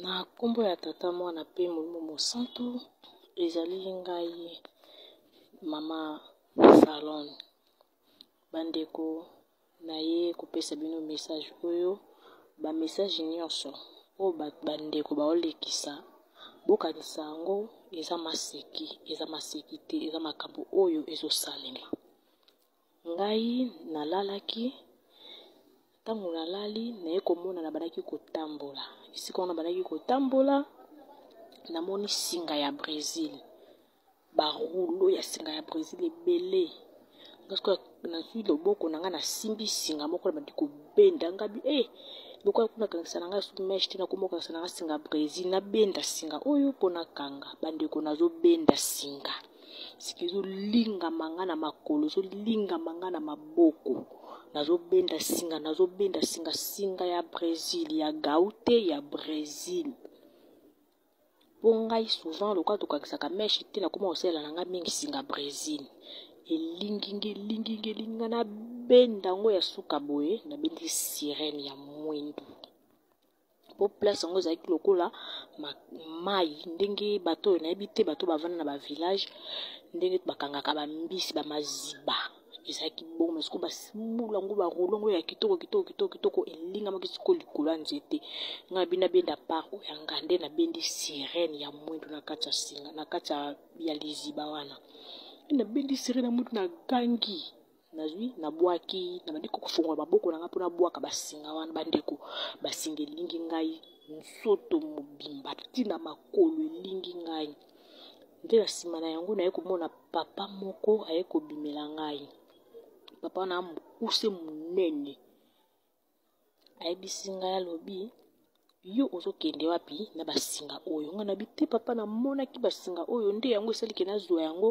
Na kombo ya tata mwana pe molimo mosantu ezali ngai mama Salon bandeko na ye kopesa bino message oyo ba message nyonso o bandeko baolekisa bokanisa yango eza maseki te eza makambo oyo ezosalema. Ngai nalalaki ntango nalali naye komona na bandaki kotambola esika wana bandaki kotambola namoni singa ya Brésil baroulo ya singa ya Brésil ebele ngasko nazwi loboko na nga nasimbi singa moko na bandiki kobenda ngabi lokola kuna kangisa na nga su mesh te nakomoka kangisa na nga singa Brésil nabenda singa oyo mpona kanga bandeko nazobenda singa siki ezolingama nga na makolo ezolingama nga na maboko nazobenda singa ya Brésil ya gaute ya Brésil po ngai souvent lokola tokangisaka mesh te nakoma kosalela na nga mingi singa Brésil elingi na benda ngo ya suka boye na bendi sirène ya mwindu po place yango ezalaki lokola mai ndenge bato nayebi te bato bavanda na ba village ndenge bakangaka bambisi bamaziba ezalaki bon mais ko basibula ngo baroulo ngo ya kitoko elinga makisiko likolo ya nzete nga bina benda part ya ngande na bendi sirène ya mwindu na kati ya singa na kati ya liziba wana na bendi sirène ya mwindu na gangi nazwi na bwaki na bandiko kofungola maboko na nga mpona bwaka basinga wana bandeko basinga elingi ngai nsoto mobimba tina makolo elingi ngai nde na nsima na yango naye komona papa moko aye kobimela ngai papa wana mokuse monene ayebisi ngai alobi yo ozokende wapi na basinga oyo nga na bite papa namonaki basinga oyo nde yango esaliki nazwa yango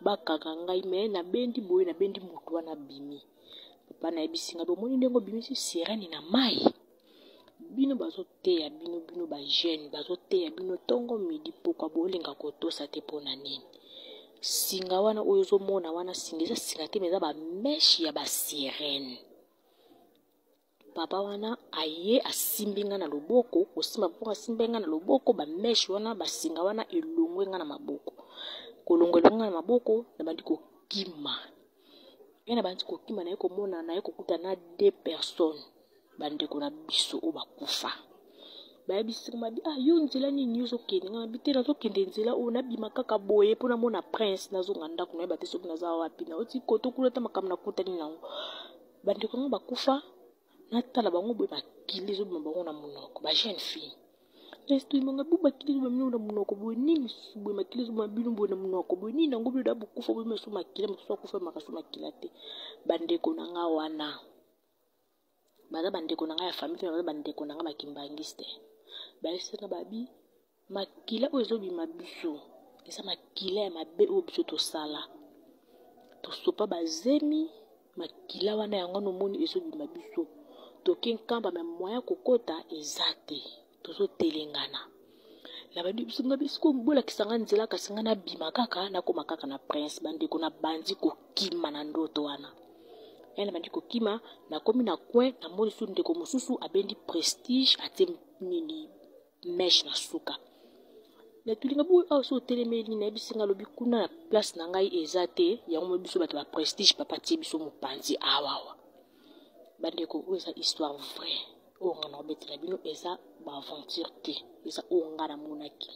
bakanga ngai me na bendi boye na bendi moto wana bimi papa nayebisi ngai bomoni ndenge obimisi sirène na mai bino bazoteya bino ba jeune bazoteya bino tongo midi pokwa bolinga kotosa te mpona nini singa wana oyo ozomona wana singa eza singa te meza bameshi ya basirène papa wana aye asimbinga na loboko kosimba mpo asimbinga na loboko bameshi wana basinga wana elongwe nga na maboko kolongwelonga na maboko na bandi kokima na bandi kokima naye komona naye kokuta na 2 personnes bandeko na biso o bakufa bayebisi mabi yo nzela nini ozokende nga mabi te nazokende nzela oyo nabima kaka boye mpona mona prince nazonga ndako nayeba te soki naza wapi na oti koto kuna ta makambo nakutani nango bandeko nango bakufa natala bango boye bakili ezobima bango na monoko ba jeune fille resto imonga bu bakili ezobima na monoko boye nini boye makili ezobima bino boye na monoko boye nini nango bino da bukufa boye meso makila mosusu akufa makaso makila te bandeko nanga wana baza bandeko nanga ya famille baza bandeko nanga bakimbangiste bayesena babi makila oyo ezobima biso eza makila ya mabe oyo biso tosala tosopa bazemi makila wana yango nomoni ezobima biso toke nkamba me moya kokota eza te tozotelengana na bandi biso nga bisiko bolakisa nga nzela kasi nga nabima kaka nakoma kaka na prince bandeko na bandi kokima na ndoto wana na bandi kokima nakomi na coin na moni su ndeko mosusu abendi prestige atie nini mesh na suka na tulinga bu so telemeli na bisinga lobi kuna na place na ngai eza te yango biso bato ba prestige papa tie biso mopanzi awawa bandeko oza histoire vraie o ngana obetela bino eza ba aventure te eza o ngana monaki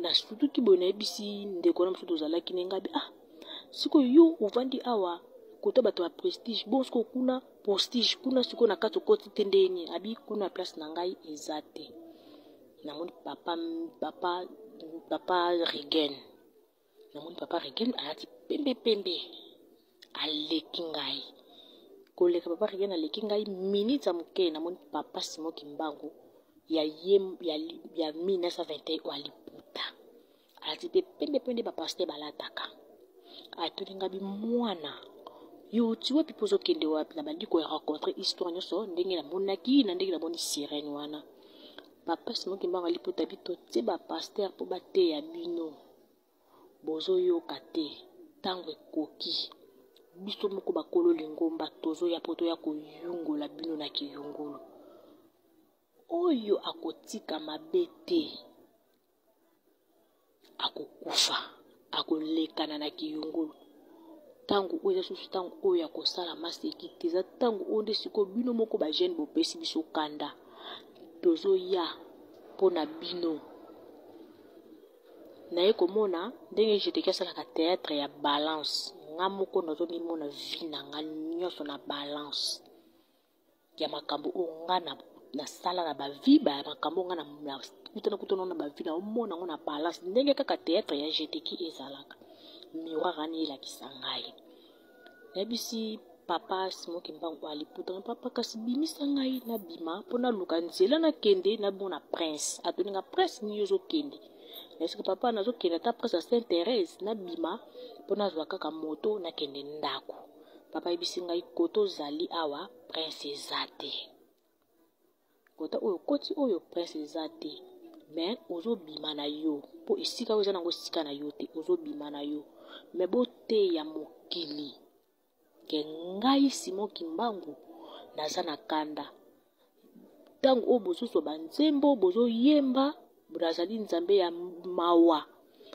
na sutuki boye na yebisi ndeko na mosusu tozalaki nengabi siko yo ovandi awa kota bato ba prestige bon siko kuna prestige kuna siko na kati okoti te ndeni abi kuna place na ngai eza te namoni papa Regen namoni papa Regen alati pembe aleki ngai koleka papa Regen aleki ngai minute ya moke namoni papa Simon Kimbangu ya 1921 aliputa alati pembe ba pasteur balataka atulinga bi mwana yo tu wapi pozo kende wapi na bandi ko rencontrer histoire nyonso ndenge na monaki na ndenge na boni sirène wana papa Simon Kimbangu aliputa bito te ba pasteur po bate ya bino bozo yoka te tango ekoki biso moko bakolo lingomba tozo ya poto ya koyungola bino na kiyungolo oyo akotika mabete akokufa akolekana na kiyungulu tangu oyo susu tangu oyo akosala maseki teza tangu onde siko bino moko ba jeune bopesi biso kanda tozoya pona bino naye komona ndenge jete kasalaka théâtre ya balance nga moko nazomimona vi na nga nyonso na balance ya makambo oyo nga na sala na bavi ba makambo nga na kutana na bavi na omona ngo na balance ndenge kaka théâtre ya jete ki ezalaka miroir ani elakisa ngai nayebisi papa simoki mbangu aliputa papa kasi bimisa ngai na bima mpona luka nzela na kende na bona prince atoninga prince ni yozo kende nayesika papa nazokende ata prince ya Sainte Thérèse na bima mpona azwa kaka moto na kende ndako papa yebisi ngai koto zali awa prince eza te kota oyo koti oyo prince eza te mais ozobima na yo po esika oyo eza nango sika na yo te ozobima na yo mais boteya mokili ke ngai Simoki Mbangu naza na kanda tango oyo bozoso banzembo bozoyemba brazali nzambe ya mawa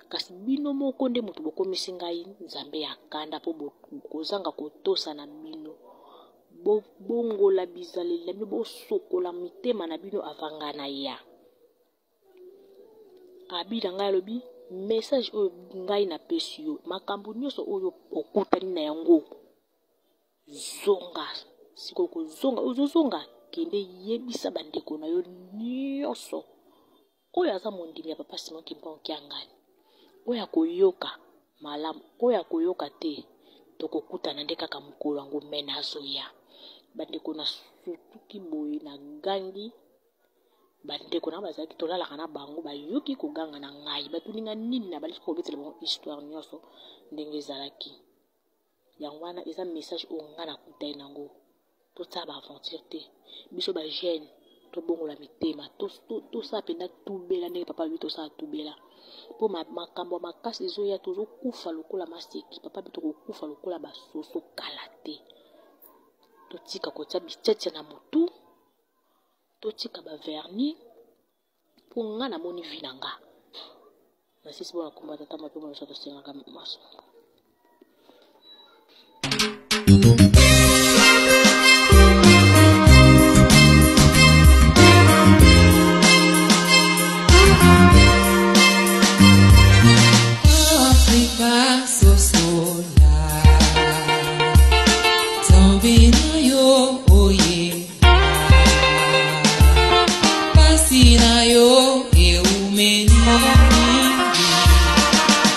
kasi bino moko nde moto bokomisi ngai nzambe ya kanda po bokozanga kotosa na bino bongola bizalela bino bosokola mitema na bino avanga na ya abila ngai alobi message oyo ngai na pesi yo makambo nyonso oyo okutani na yango zonga siko kozonga ozozonga kende yebisa bandeko na yo nyonso oyo aza mondimi ya papa Simoki Mbangu kiangani oyo akoyoka malamu oyo akoyoka te tokokutana nde kaka mokolo yango mena azoya bandeko na sutuki boye na gangi bandeko na bazalaki tolalaka na bango bayoki koganga na ngai batuninga nini na balisi kobetela bango histoire nyonso ndenge ezalaki yango wana eza message oyo nga nakutai nango tosala baaventure te biso bagene tobongola mitema tosala mpenza tubela ndenge papa bi tosala tubela mpo makambo ya makasi ezoya tozokufa lokola maseki papa bi tokokufa lokola basoso kala te totika kotia bitiatia na motu totika baverni mpo nga namoni vi na nga nasisi bona komba tata mape monoso tosengaka maso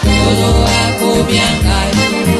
Todo hago bien,